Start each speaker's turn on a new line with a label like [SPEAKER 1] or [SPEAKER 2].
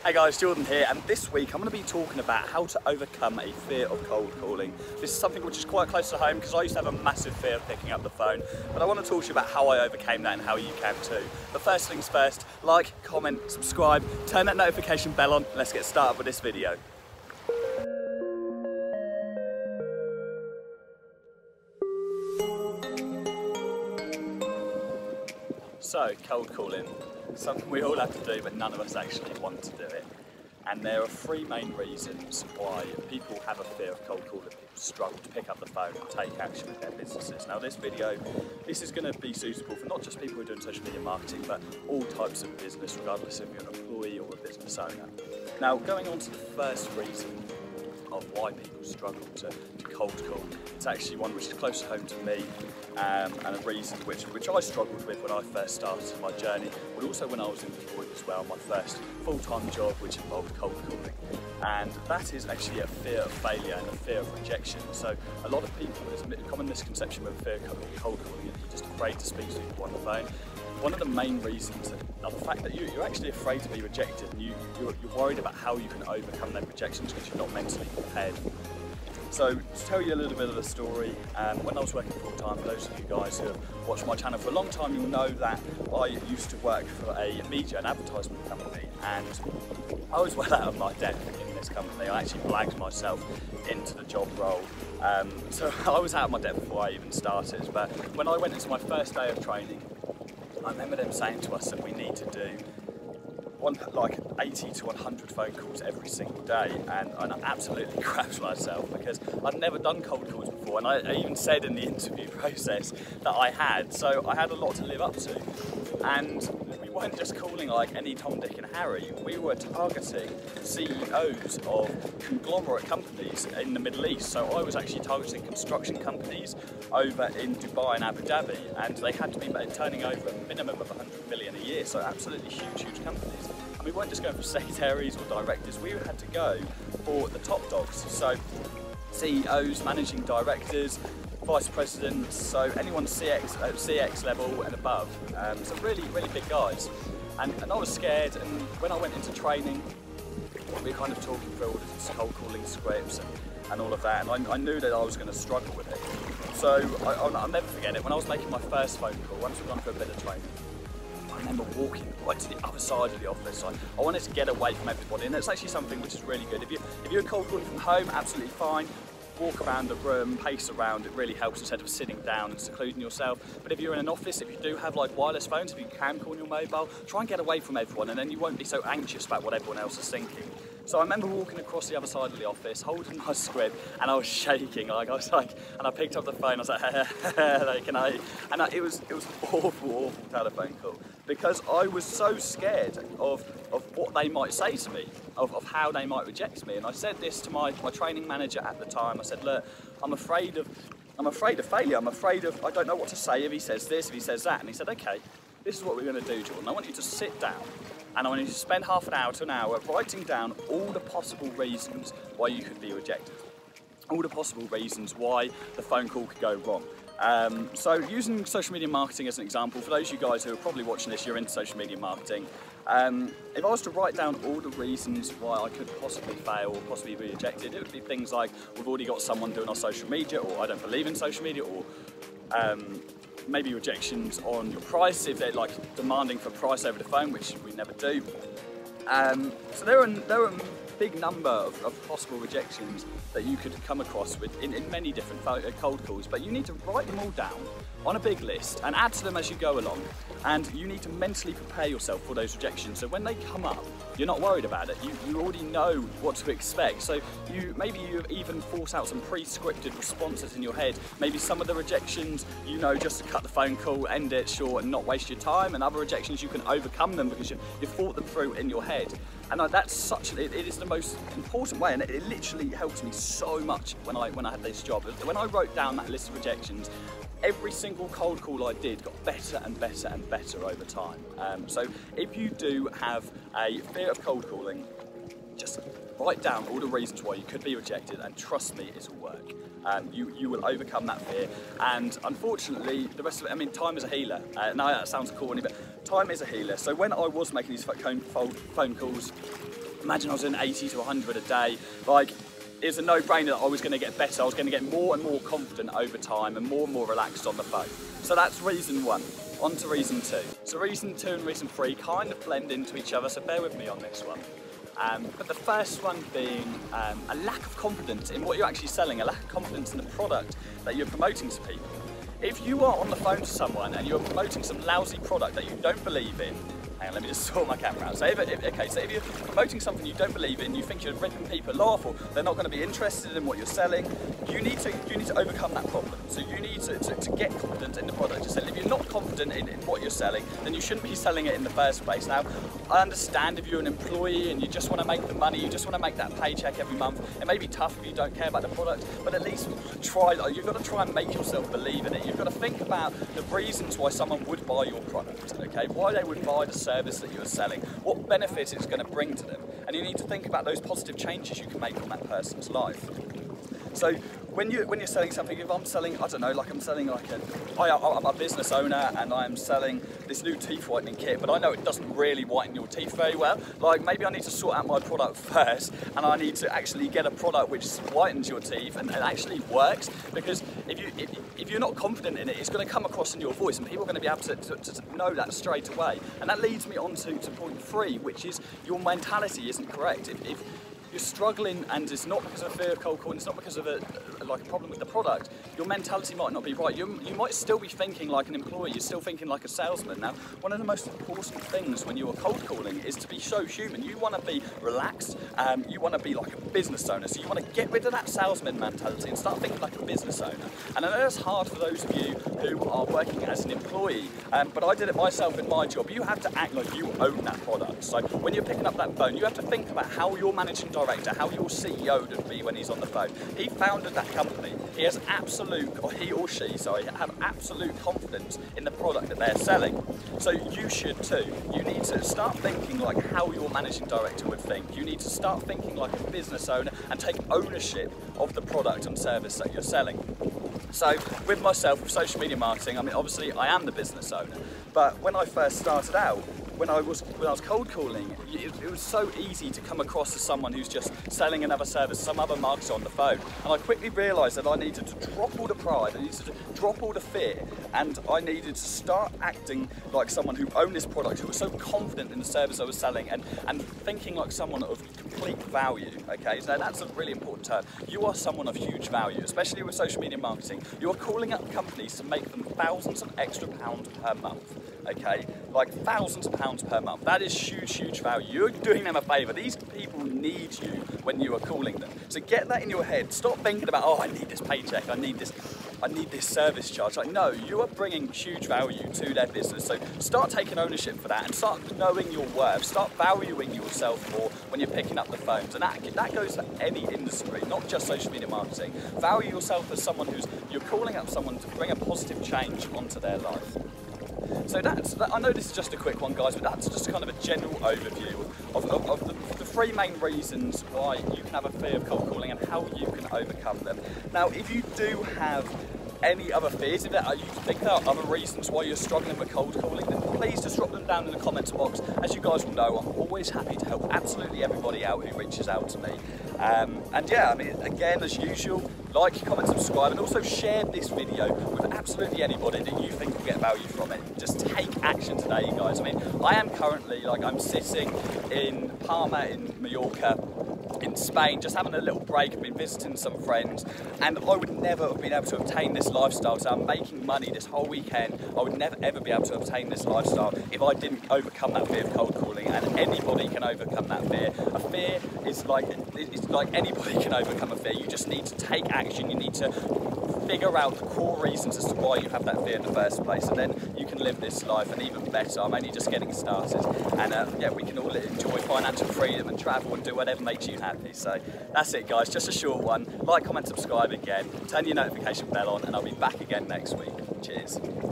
[SPEAKER 1] Hey guys, Jordan here, and this week I'm going to be talking about how to overcome a fear of cold calling. This is something which is quite close to home because I used to have a massive fear of picking up the phone, but I want to talk to you about how I overcame that and how you can too. But first things first, like, comment, subscribe, turn that notification bell on, and let's get started with this video. So, cold calling, something we all have to do, but none of us actually want to do it. And there are three main reasons why people have a fear of cold calling. People struggle to pick up the phone and take action with their businesses. Now this video, this is going to be suitable for not just people who are doing social media marketing, but all types of business, regardless if you're an employee or a business owner. Now going on to the first reason of why people struggle to cold call. It's actually one which is close to home to me, and a reason which I struggled with when I first started my journey, but also when I was employed as well, my first full-time job which involved cold calling. And that is actually a fear of failure and a fear of rejection. So a lot of people, there's a common misconception with fear of cold calling, you're just afraid to speak to people on the phone. One of the main reasons is the fact that you're actually afraid to be rejected, and you're worried about how you can overcome those rejections because you're not mentally prepared. So to tell you a little bit of the story, when I was working full time, for those of you guys who have watched my channel for a long time, you'll know that I used to work for a media and advertisement company, and I was well out of my depth in this company. I actually blagged myself into the job role. So I was out of my depth before I even started, but when I went into my first day of training, I remember them saying to us that we need to do like 80 to 100 phone calls every single day, and I absolutely crapped myself because I'd never done cold calls before, and I even said in the interview process that I had, so I had a lot to live up to. And we weren't just calling like any Tom, Dick and Harry, we were targeting CEOs of conglomerate companies in the Middle East. So I was actually targeting construction companies over in Dubai and Abu Dhabi, and they had to be turning over a minimum of 100 million a year, so absolutely huge companies. And we weren't just going for secretaries or directors, we had to go for the top dogs. So CEOs, managing directors, vice presidents, so anyone CX level and above, so really big guys. And I was scared, and when I went into training, we were kind of talking through all of this cold calling scripts and all of that, and I knew that I was going to struggle with it. So I'll never forget it, when I was making my first phone call, once we'd gone through a bit of training, I remember walking right to the other side of the office. I wanted to get away from everybody, and it's actually something which is really good. If you're cold calling from home, absolutely fine. Walk around the room, pace around, it really helps instead of sitting down and secluding yourself. But if you're in an office, if you do have like wireless phones, if you can call on your mobile, try and get away from everyone, and then you won't be so anxious about what everyone else is thinking. So I remember walking across the other side of the office, holding my script, and I was shaking. And I picked up the phone. I was like, it was an awful telephone call, because I was so scared of what they might say to me, of how they might reject me. And I said this to my training manager at the time. I said, look, I'm afraid of failure. I'm afraid of, I don't know what to say if he says this, if he says that. And he said, okay, this is what we're going to do, Jordan. I want you to sit down, and I want you to spend half an hour to an hour writing down all the possible reasons why you could be rejected. All the possible reasons why the phone call could go wrong. So using social media marketing as an example, for those of you guys who are probably watching this, you're into social media marketing. If I was to write down all the reasons why I could possibly fail or possibly be rejected, it would be things like, we've already got someone doing our social media, or I don't believe in social media, or maybe rejections on your price, if they're like demanding for price over the phone, which we never do. So there are a big number of possible rejections that you could come across with in many different cold calls, but you need to write them all down on a big list and add to them as you go along, and you need to mentally prepare yourself for those rejections, so when they come up, you're not worried about it. You already know what to expect, so maybe you've even thought out some pre-scripted responses in your head. Maybe some of the rejections, you know, just to cut the phone call, end it short and not waste your time, and other rejections you can overcome them because you've thought them through in your head. And that's it is the most important way, and it literally helped me so much when I had this job. When I wrote down that list of rejections, every single cold call I did got better and better and better over time. So if you do have a fear of cold calling, just write down all the reasons why you could be rejected, and trust me, it'll work. You will overcome that fear, and unfortunately the rest of it, I mean, time is a healer. Now that sounds corny, but time is a healer. So when I was making these phone calls, Imagine I was doing 80 to 100 a day. Like, it's a no-brainer that I was going to get better. I was going to get more and more confident over time and more relaxed on the phone. So that's reason 1. On to reason 2. So reason 2 and reason 3 kind of blend into each other, so bear with me on this one. But the first one being a lack of confidence in what you're actually selling, a lack of confidence in the product that you're promoting to people. If you are on the phone to someone and you're promoting some lousy product that you don't believe in, hang on, let me just sort my camera out. So if you're promoting something you don't believe in, you think you're ripping people off, or they're not going to be interested in what you're selling, you need to overcome that problem. So you need to get confident in the product you're selling. If you're not confident in what you're selling, then you shouldn't be selling it in the first place. Now, I understand if you're an employee and you just want to make the money, you just want to make that paycheck every month, it may be tough if you don't care about the product, but at least try. You've got to try and make yourself believe in it. You've got to think about the reasons why someone would buy your product, okay? Why they would buy the service that you're selling, what benefits it's going to bring to them, and you need to think about those positive changes you can make on that person's life. So when you're selling something, if I'm selling, I don't know, like I'm selling like I'm a business owner and I'm selling this new teeth whitening kit, but I know it doesn't really whiten your teeth very well. Like maybe I need to sort out my product first, and I need to actually get a product which whitens your teeth and actually works, because if you're not confident in it, it's going to come across in your voice, and people are going to be able to know that straight away. And that leads me on to point 3, which is your mentality isn't correct. If you're struggling and it's not because of a fear of cold calling, it's not because of a problem with the product, your mentality might not be right. You might still be thinking like an employee, you're still thinking like a salesman. Now, one of the most important things when you're cold calling is to be so human. You want to be relaxed, you want to be like a business owner, so you want to get rid of that salesman mentality and start thinking like a business owner. And I know it's hard for those of you who are working as an employee, but I did it myself in my job. You have to act like you own that product. So when you're picking up that phone, you have to think about how your managing director, how your CEO would be when he's on the phone. He founded that company. He has he or she have absolute confidence in the product that they're selling. So you should too. You need to start thinking like how your managing director would think. You need to start thinking like a business owner and take ownership of the product and service that you're selling. So with myself, with social media marketing, I mean, obviously I am the business owner, but when I first started out, when I was cold calling, it was so easy to come across as someone who's just selling another service, some other marketer on the phone. And I quickly realised that I needed to drop all the pride, I needed to drop all the fear, and I needed to start acting like someone who owned this product, who was so confident in the service I was selling, and thinking like someone of complete value, okay? So that's a really important term. You are someone of huge value, especially with social media marketing. You are calling up companies to make them thousands of extra pounds per month, okay? Like thousands of pounds per month. That is huge value. You're doing them a favour. These people need you when you are calling them. So get that in your head. Stop thinking about, oh, I need this paycheck, I need this service charge. Like, no, you are bringing huge value to their business. So start taking ownership for that and start knowing your worth. Start valuing yourself more when you're picking up the phones. And that goes for any industry, not just social media marketing. Value yourself as someone you're calling up someone to bring a positive change onto their life. So I know this is just a quick one, guys, but that's just kind of a general overview of the 3 main reasons why you can have a fear of cold calling and how you can overcome them. Now, if you do have any other fears, if you think there are other reasons why you're struggling with cold calling, then please just drop them down in the comments box. As you guys will know, I'm always happy to help absolutely everybody out who reaches out to me. And yeah, I mean, again, as usual, like, comment, subscribe, and also share this video with absolutely anybody that you think will get value from it. Just take action today, guys. I mean, I am currently, I'm sitting in Palma in Mallorca, in Spain, just having a little break. I've been visiting some friends, and I would never have been able to obtain this lifestyle. So I'm making money this whole weekend. I would never ever be able to obtain this lifestyle if I didn't overcome that fear of cold calling, and anybody can overcome that fear. A fear is like anybody can overcome a fear. You just need to take action. You need to figure out the core reasons as to why you have that fear in the first place, and then you can live this life, and even better, I'm only just getting started, and yeah, we can all enjoy financial freedom and travel and do whatever makes you happy. So that's it, guys, just a short one. Like, comment, subscribe again, turn your notification bell on, and I'll be back again next week. Cheers.